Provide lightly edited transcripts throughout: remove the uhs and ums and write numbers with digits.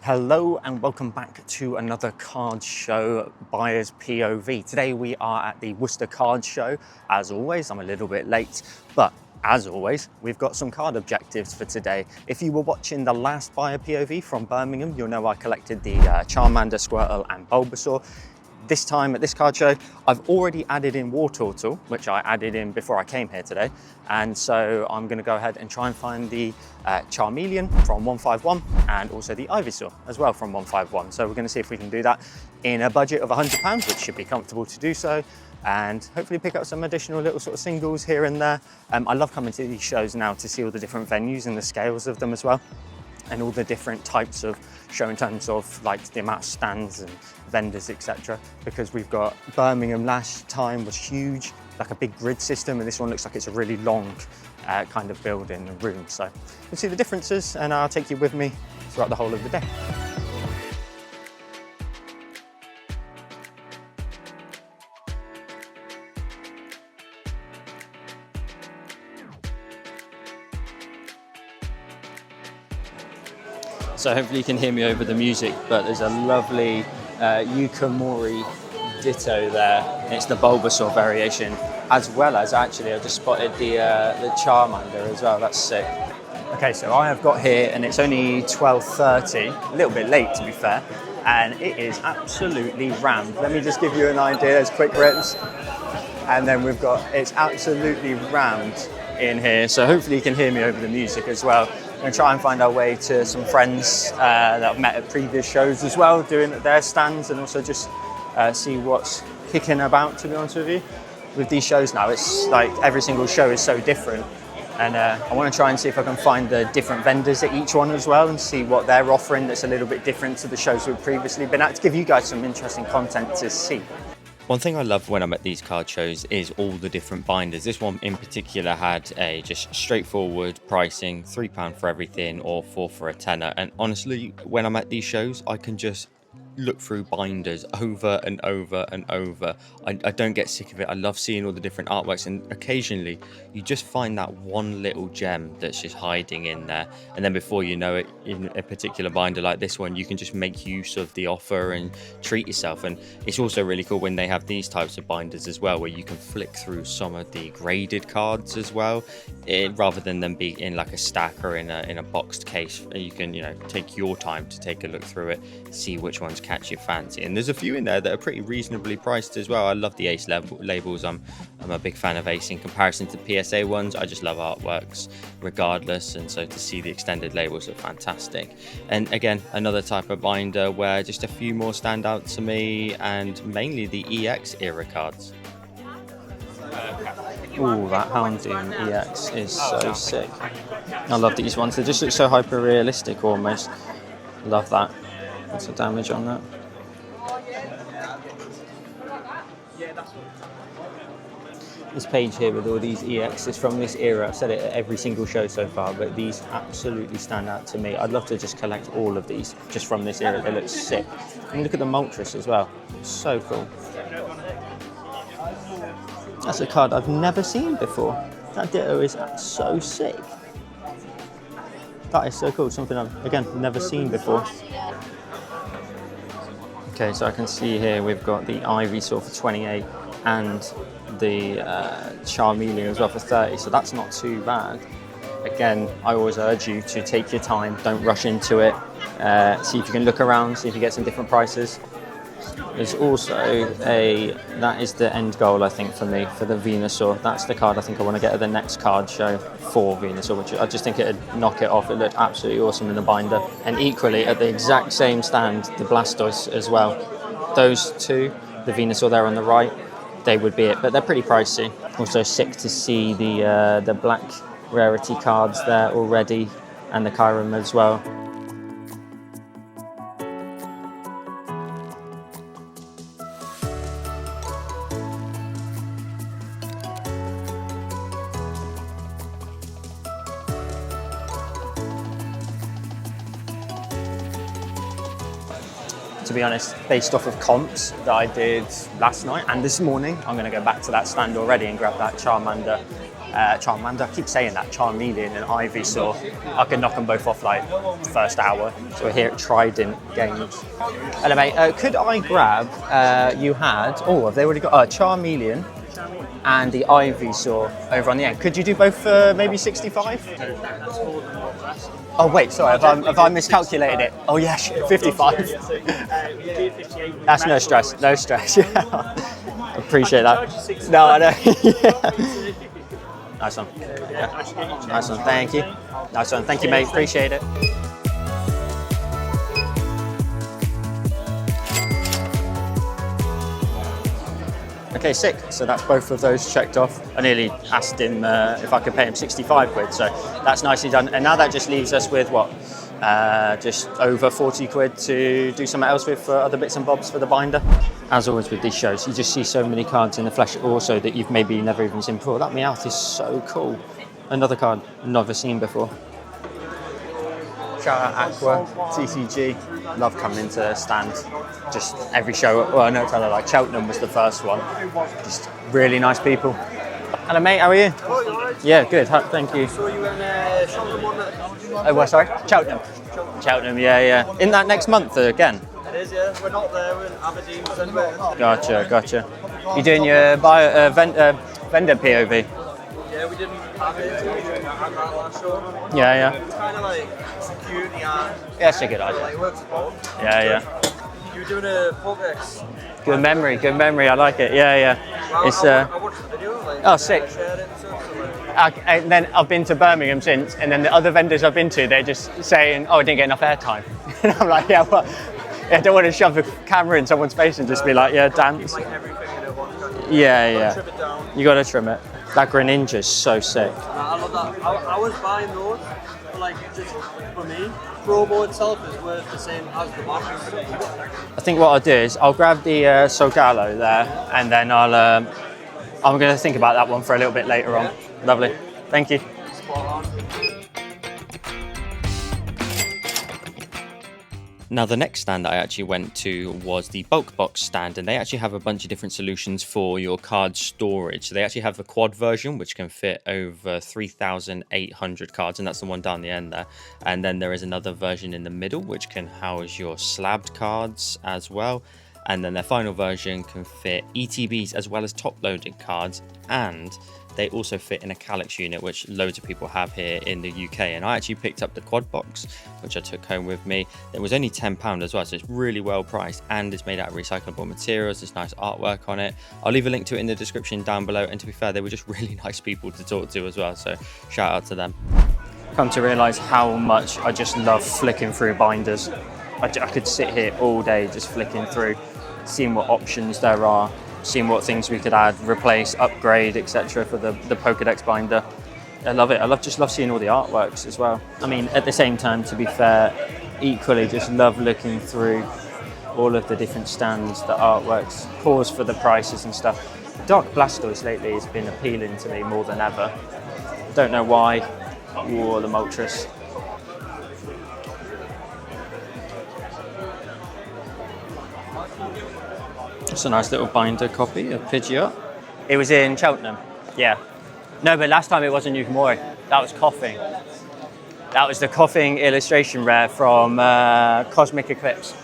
Hello and welcome back to another card show, Buyer's POV. Today we are at the Worcester Card Show. As always, I'm a little bit late, but as always, we've got some card objectives for today. If you were watching the last Buyer POV from Birmingham, you'll know I collected the Charmander, Squirtle and Bulbasaur. This time at this card show, I've already added in Wartortle, which I added in before I came here today. And so I'm going to go ahead and try and find the Charmeleon from 151 and also the Ivysaur as well from 151. So we're going to see if we can do that in a budget of £100, which should be comfortable to do so. And hopefully pick up some additional little sort of singles here and there. I love coming to these shows now to see all the different venues and the scales of them as well, and all the different types of show in terms of like the amount of stands and vendors, etc. Because we've got Birmingham last time was huge, like a big grid system, and this one looks like it's a really long kind of building and room. So you'll see the differences, and I'll take you with me throughout the whole of the day. So hopefully you can hear me over the music, but there's a lovely Yukamori Ditto there. It's the Bulbasaur variation, as well as actually I just spotted the Charmander as well. That's sick. Okay, so I have got here, and it's only 12:30, a little bit late to be fair, and it is absolutely rammed. Let me just give you an idea as quick rips, and then we've got, it's absolutely rammed in here. So hopefully you can hear me over the music as well. We're going to try and find our way to some friends that I've met at previous shows as well, doing their stands, and also just see what's kicking about, to be honest with you. With these shows now, it's like every single show is so different, and I want to try and see if I can find the different vendors at each one as well and see what they're offering that's a little bit different to the shows we've previously been at, to give you guys some interesting content to see. One thing I love when I'm at these card shows is all the different binders. This one in particular had a just straightforward pricing, £3 for everything or 4 for a tenner. And honestly, when I'm at these shows, I can just look through binders over and over and over. I don't get sick of it. I love seeing all the different artworks, and occasionally you just find that one little gem that's just hiding in there, and then before you know it, in a particular binder like this one, you can just make use of the offer and treat yourself. And it's also really cool when they have these types of binders as well, where you can flick through some of the graded cards as well, rather than them be in like a stack or in a boxed case. You can, you know, take your time to take a look through it, see which ones catch your fancy, and there's a few in there that are pretty reasonably priced as well. I love the Ace labels. I'm a big fan of Ace in comparison to PSA ones. I just love artworks regardless, and so to see the extended labels are fantastic. And again, another type of binder where just a few more stand out to me, and mainly the EX era cards. Ooh, that Houndoom EX is so sick. I love these ones. They just look so hyper realistic almost. Love that. What's the damage on that? This page here with all these EXs from this era, I've said it at every single show so far, but these absolutely stand out to me. I'd love to just collect all of these just from this era. They look sick. And look at the Moltres as well. So cool. That's a card I've never seen before. That Ditto is so sick. That is so cool. Something I've, again, never seen before. Okay, so I can see here we've got the Ivysaur for 28 and the Charmeleon as well for 30, so that's not too bad. Again, I always urge you to take your time, don't rush into it. See if you can look around, see if you get some different prices. There's also that is the end goal, I think, for me, for the Venusaur. That's the card I think I want to get at the next card show for Venusaur, which I just think it'd knock it off. It looked absolutely awesome in the binder. And equally, at the exact same stand, the Blastoise as well. Those two, the Venusaur there on the right, they would be it, but they're pretty pricey. Also sick to see the black rarity cards there already, and the Kyurem as well. To be honest, based off of comps that I did last night and this morning, I'm going to go back to that stand already and grab that Charmander Charmander. I keep saying that, Charmeleon and Ivysaur. I can knock them both off like first hour. So we're here at Trident Games. Hello mate, could I grab, you had, oh have they already got Charmeleon and the Ivysaur over on the end. Could you do both for maybe 65? Oh wait, sorry, have I miscalculated it? Oh yeah, 55. That's no stress, no stress. Yeah. Appreciate that. No, I know. Yeah. Nice one. Yeah. Nice one, thank you. Nice one, thank you mate, appreciate it. Okay, sick. So that's both of those checked off. I nearly asked him if I could pay him 65 quid, so that's nicely done. And now that just leaves us with what? Just over 40 quid to do something else with for other bits and bobs for the binder. As always with these shows, you just see so many cards in the flesh also that you've maybe never even seen before. That Meowth is so cool. Another card never seen before. Shout out Aqua, TCG. Love coming into the stand. Just every show, well I know it's kind of like Cheltenham was the first one. Just really nice people. Hello mate, how are you? Oh, you alright? Yeah, good, thank you. So you in Cheltenham on that? Oh, well, sorry? Cheltenham. Cheltenham, yeah. In that next month again? It is, yeah. We're not there, we're in Aberdeen. Gotcha. You doing your vendor POV? Yeah, we didn't have it. We had that last show. Yeah. It's kind of like security and Yeah, that's a good idea. like works both. Yeah. You were doing a Pokedex. Good memory, I like it, yeah. Well, It's, I watched the video. Like, oh, sick. Shared it and stuff, so like, and then I've been to Birmingham since, and then the other vendors I've been to, they're just saying, oh, I didn't get enough airtime. And I'm like, yeah, well, I don't want to shove the camera in someone's face and just be like, yeah, dance. like everything in it once. Yeah. Trim it down. You got to trim it. That Greninja's so sick. I love that. I was buying those, but like just for me, promo itself is worth the same as the box. I think what I'll do is I'll grab the Solgallo there, and then I'm going to think about that one for a little bit later on. Lovely. Thank you. Spot on. Now, the next stand that I actually went to was the bulk box stand, and they actually have a bunch of different solutions for your card storage. So they actually have the quad version, which can fit over 3,800 cards, and that's the one down the end there. And then there is another version in the middle, which can house your slabbed cards as well. And then their final version can fit ETBs as well as top-loaded cards, and they also fit in a Calyx unit, which loads of people have here in the UK. And I actually picked up the quad box, which I took home with me. It was only £10 as well, so it's really well priced, and it's made out of recyclable materials. There's nice artwork on it. I'll leave a link to it in the description down below, and to be fair, they were just really nice people to talk to as well, so shout out to them. Come to realise how much I just love flicking through binders. I could sit here all day just flicking through, seeing what options there are, seeing what things we could add, replace, upgrade, etc. for the Pokedex binder. I love it. Just love seeing all the artworks as well. I mean, at the same time, to be fair, equally just love looking through all of the different stands, the artworks, pause for the prices and stuff. Dark Blastoise lately has been appealing to me more than ever. Don't know why. Ooh, the Moltres. It's a nice little binder copy of Pidgeot. It was in Cheltenham, yeah. No, but last time it wasn't Yukamori. That was Coughing. That was the Coughing illustration rare from Cosmic Eclipse.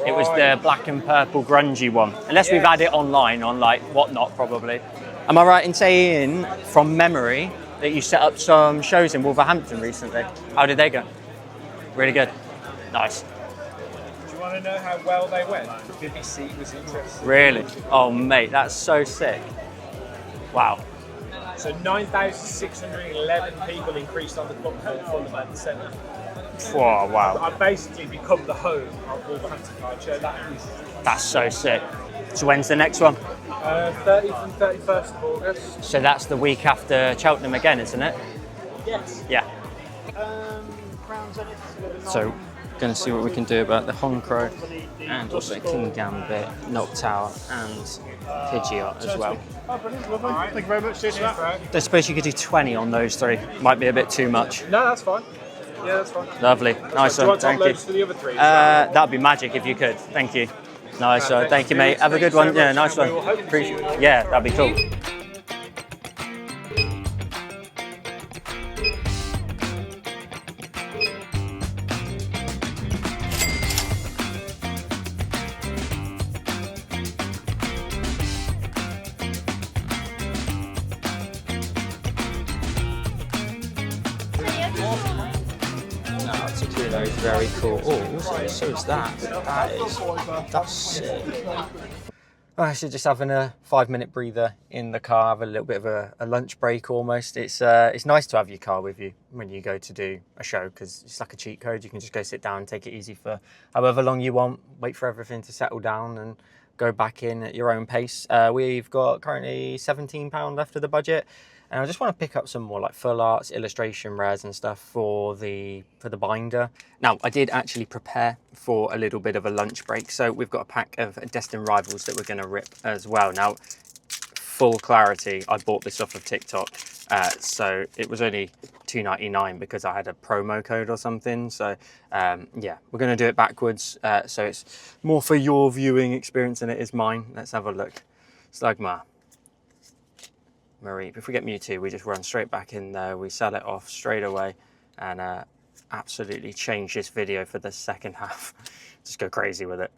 It was the black and purple grungy one. Unless we've had it online on like Whatnot probably. Am I right in saying, from memory, that you set up some shows in Wolverhampton recently? How did they go? Really good. Nice. Do you want to know how well they went? BBC was interested. Really? Oh mate, that's so sick. Wow. So 9,611 people increased on the book from the Manchester Centre. Whoa, wow. I've basically become the home of Wolverhampton Card Show. That's so sick. So when's the next one? 30th and 31st of August. So that's the week after Cheltenham again, isn't it? Yes. Yeah. Crowns on it. So, going to see what we can do about the Honchkrow and also King Gambit, Noctowl and Pidgeot as well. Oh, brilliant. Lovely. Right. Thank you very much. Cheers for that. I suppose you could do 20 on those three. Might be a bit too much. No, that's fine. Yeah, that's fine. Lovely. Nice Do you one. want top Thank you. loads for the other three? That'd be magic if you could. Thank you. Nice one. Thank you, mate. Have a good one. Yeah, nice one. Appreciate it. Yeah, that'd be cool. very cool. Oh, also, so is that. That's sick. I'm actually just having a 5-minute breather in the car, have a little bit of a lunch break almost. It's nice to have your car with you when you go to do a show, because it's like a cheat code. You can just go sit down and take it easy for however long you want, wait for everything to settle down and go back in at your own pace. We've got currently £17 left of the budget. And I just want to pick up some more like full arts, illustration rares and stuff for the binder. Now, I did actually prepare for a little bit of a lunch break. So we've got a pack of Destined Rivals that we're going to rip as well. Now, full clarity, I bought this off of TikTok. So it was only $2.99 because I had a promo code or something. So yeah, we're going to do it backwards. So it's more for your viewing experience than it is mine. Let's have a look. Slugma. Marie. If we get Mewtwo, we just run straight back in there, we sell it off straight away, and absolutely change this video for the second half. Just go crazy with it.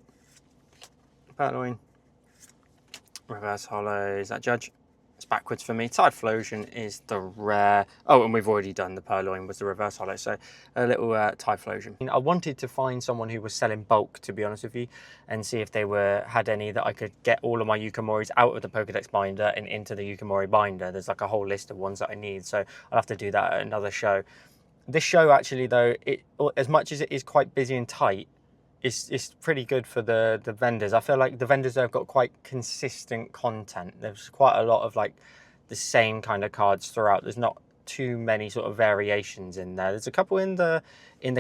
Purloin. Reverse Holo, is that Judge? It's backwards for me. Typhlosion is the rare. Oh, and we've already done the Purloin was the Reverse Holo, so a little Typhlosion. I wanted to find someone who was selling bulk, to be honest with you, and see if they had any that I could get all of my Yukamoris out of the Pokedex binder and into the Yukamori binder. There's like a whole list of ones that I need, so I'll have to do that at another show. This show actually though, as much as it is quite busy and tight, it's pretty good for the vendors. I feel like the vendors have got quite consistent content. There's quite a lot of like the same kind of cards throughout. There's not too many sort of variations in there. There's a couple in the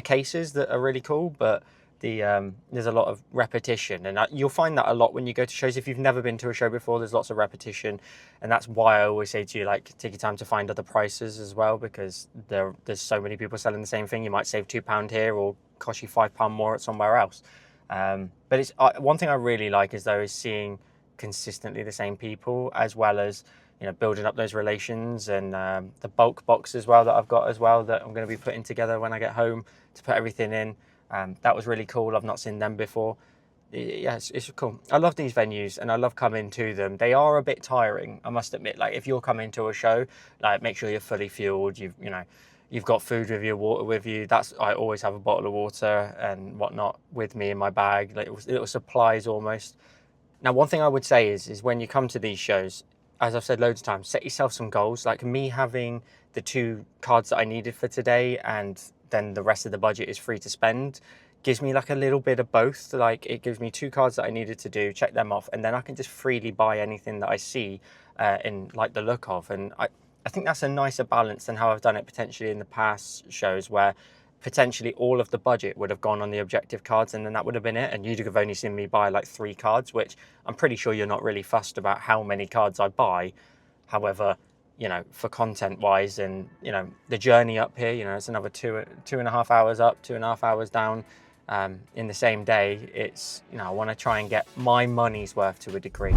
cases that are really cool, but there's a lot of repetition, and you'll find that a lot when you go to shows. If you've never been to a show before, there's lots of repetition, and that's why I always say to you, like, take your time to find other prices as well, because there's so many people selling the same thing. You might save £2 here or cost you £5 more at somewhere else. But it's one thing I really like is seeing consistently the same people, as well as, you know, building up those relations, and the bulk box as well that I've got as well that I'm going to be putting together when I get home to put everything in. That was really cool. I've not seen them before. Yeah, it's cool. I love these venues and I love coming to them. They are a bit tiring, I must admit. Like, if you're coming to a show, like, make sure you're fully fueled. You've got food with you, water with you. I always have a bottle of water and whatnot with me in my bag, like little supplies almost. Now, one thing I would say is when you come to these shows, as I've said loads of times, set yourself some goals. Like me having the 2 cards that I needed for today, and then the rest of the budget is free to spend, gives me like a little bit of both. Like, it gives me 2 cards that I needed to do, check them off, and then I can just freely buy anything that I see in like the look of. And I think that's a nicer balance than how I've done it potentially in the past shows, where potentially all of the budget would have gone on the objective cards, and then that would have been it, and you'd have only seen me buy like 3 cards, which I'm pretty sure you're not really fussed about how many cards I buy. However, you know, for content wise, and, you know, the journey up here, you know, it's another 2.5 hours up, 2.5 hours down in the same day. It's, you know, I want to try and get my money's worth to a degree.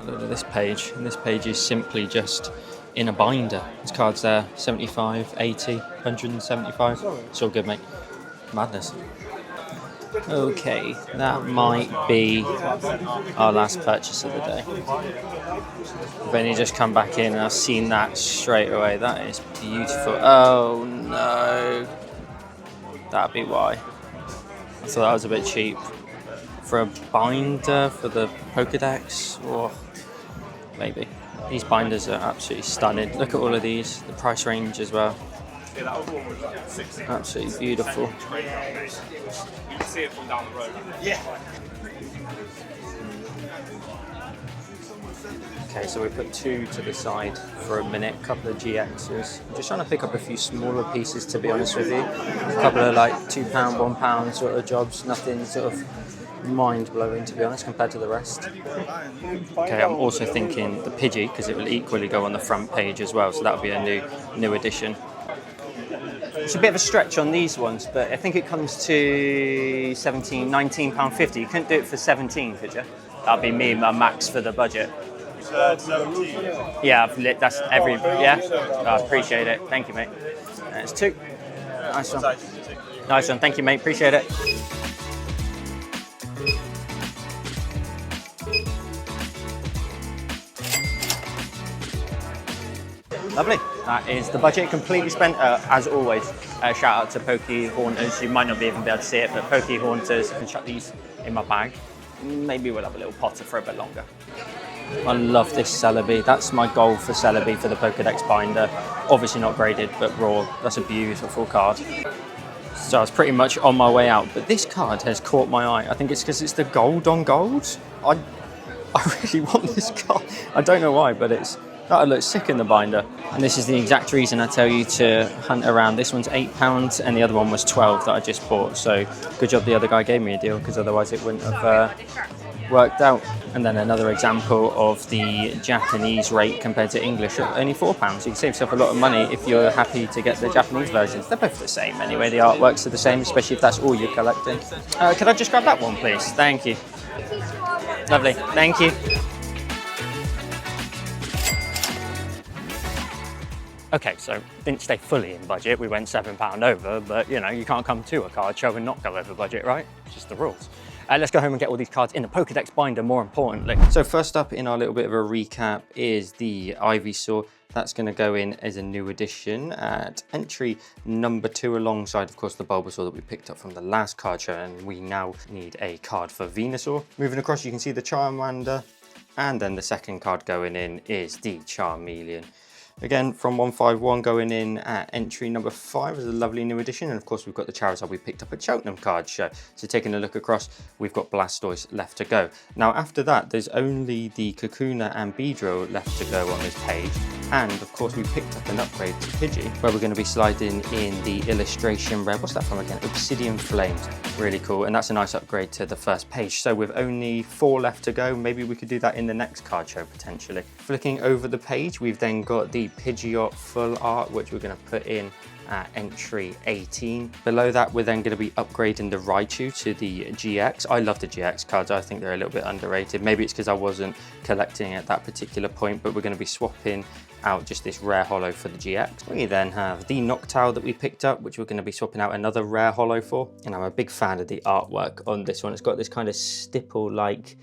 Look at this page, and this page is simply just in a binder. There's cards there, 75, 80, 175. It's all good, mate. Madness. Okay, that might be our last purchase of the day. I've only just come back in and I've seen that straight away. That is beautiful. Oh no, that'd be why. I thought that was a bit cheap for a binder for the Pokedex, or maybe. These binders are absolutely stunning. Look at all of these, the price range as well. Absolutely beautiful. You can see it from down the road. Yeah. Okay, so we put 2 to the side for a minute, a couple of GXs. I'm just trying to pick up a few smaller pieces, to be honest with you. A couple of like £2, £1 sort of jobs, nothing sort of mind-blowing, to be honest, compared to the rest. Okay, I'm also thinking the Pidgey, because it will equally go on the front page as well, so that'll be a new addition. It's a bit of a stretch on these ones, but I think it comes to £19.50. You couldn't do it for 17, could you? That'd be me, my max for the budget. Yeah, that's every, yeah? I appreciate it. Thank you, mate. It's 2. Nice one. Nice one. Thank you, mate. Appreciate it. Lovely. That is the budget completely spent. As always, shout out to Poke Haunters. You might not be even be able to see it, but Poke Haunters. I can chuck these in my bag. Maybe we'll have a little potter for a bit longer. I love this Celebi. That's my goal for Celebi for the Pokedex Binder. Obviously not graded, but raw. That's a beautiful card. So I was pretty much on my way out, but this card has caught my eye. I think it's because it's the gold on gold. I really want this card. I don't know why, but that looks sick in the binder. And this is the exact reason I tell you to hunt around. This one's £8 and the other one was 12 that I just bought. So good job the other guy gave me a deal, because otherwise it wouldn't have worked out. And then another example of the Japanese rate compared to English at only £4. You can save yourself a lot of money if you're happy to get the Japanese versions. They're both the same anyway. The artworks are the same, especially if that's all you're collecting. Could I just grab that one, please? Thank you. Lovely. Thank you. Okay, so didn't stay fully in budget. We went £7 over, but you know, you can't come to a card show and not go over budget, right? It's just the rules. Let's go home and get all these cards in the Pokedex binder, more importantly. So first up in our little bit of a recap is the Ivysaur. That's going to go in as a new addition at entry number 2, alongside, of course, the Bulbasaur that we picked up from the last card show, and we now need a card for Venusaur. Moving across, you can see the Charmander, and then the second card going in is the Charmeleon. Again, from 151 going in at entry number 5 is a lovely new addition. And of course, we've got the Charizard we picked up at Cheltenham Card Show. So taking a look across, we've got Blastoise left to go. Now, after that, there's only the Kakuna and Beedrill left to go on this page. And of course, we picked up an upgrade to Pidgey, where we're going to be sliding in the illustration red. What's that from again? Obsidian Flames. Really cool. And that's a nice upgrade to the first page. So with only 4 left to go, maybe we could do that in the next card show potentially. Flicking over the page, we've then got the Pidgeot full art, which we're going to put in at entry 18. Below that, we're then going to be upgrading the Raichu to the GX. I love the GX cards. I think they're a little bit underrated. Maybe it's because I wasn't collecting at that particular point, but we're going to be swapping out just this rare holo for the GX. We then have the Noctowl that we picked up, which we're going to be swapping out another rare holo for. And I'm a big fan of the artwork on this one. It's got this kind of stipple-like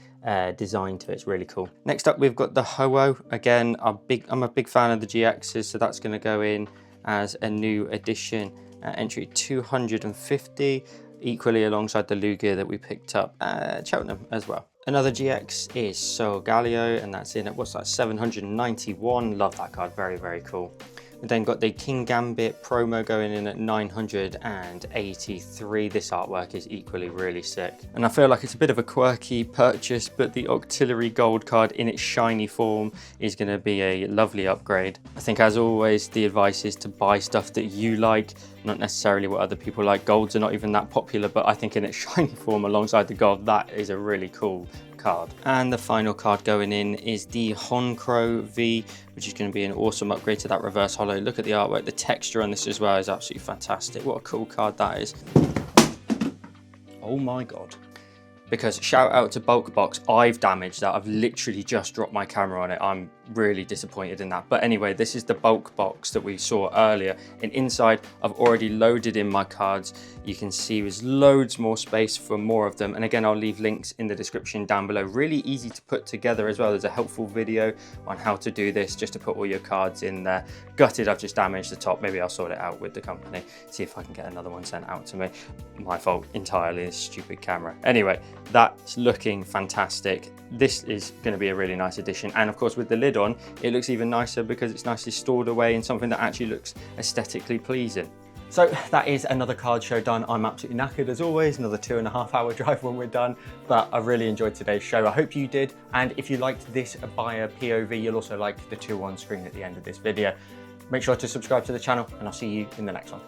design to it. It's really cool. Next up, we've got the Ho-Oh. Again, I'm a big fan of the GXs, so that's going to go in as a new addition at entry 250, equally alongside the Lugia that we picked up at Cheltenham as well. Another GX is Solgaleo, and that's in at, what's that, 791. Love that card, very, very cool. We then got the King Gambit promo going in at 983. This artwork is equally really sick. And I feel like it's a bit of a quirky purchase, but the Octillery Gold card in its shiny form is going to be a lovely upgrade. I think, as always, the advice is to buy stuff that you like, not necessarily what other people like. Golds are not even that popular, but I think in its shiny form alongside the gold, that is a really cool card. And the final card going in is the Honchkrow V, which is going to be an awesome upgrade to that reverse holo. Look at the artwork. The texture on this as well is absolutely fantastic. What a cool card that is. Oh my god. Because shout out to Bulk Box, I've damaged that. I've literally just dropped my camera on it. I'm really disappointed in that. But anyway, this is the Bulk Box that we saw earlier. And inside, I've already loaded in my cards. You can see there's loads more space for more of them. And again, I'll leave links in the description down below. Really easy to put together as well. There's a helpful video on how to do this, just to put all your cards in there. Gutted, I've just damaged the top. Maybe I'll sort it out with the company. See if I can get another one sent out to me. My fault entirely, this stupid camera. Anyway, that's looking fantastic. This is going to be a really nice addition, and of course with the lid on, it looks even nicer because it's nicely stored away in something that actually looks aesthetically pleasing. So that is another card show done. I'm absolutely knackered as always, another 2.5 hour drive when we're done, but I really enjoyed today's show. I hope you did, and if you liked this buyer POV, you'll also like the 2 on screen at the end of this video. Make sure to subscribe to the channel, and I'll see you in the next one.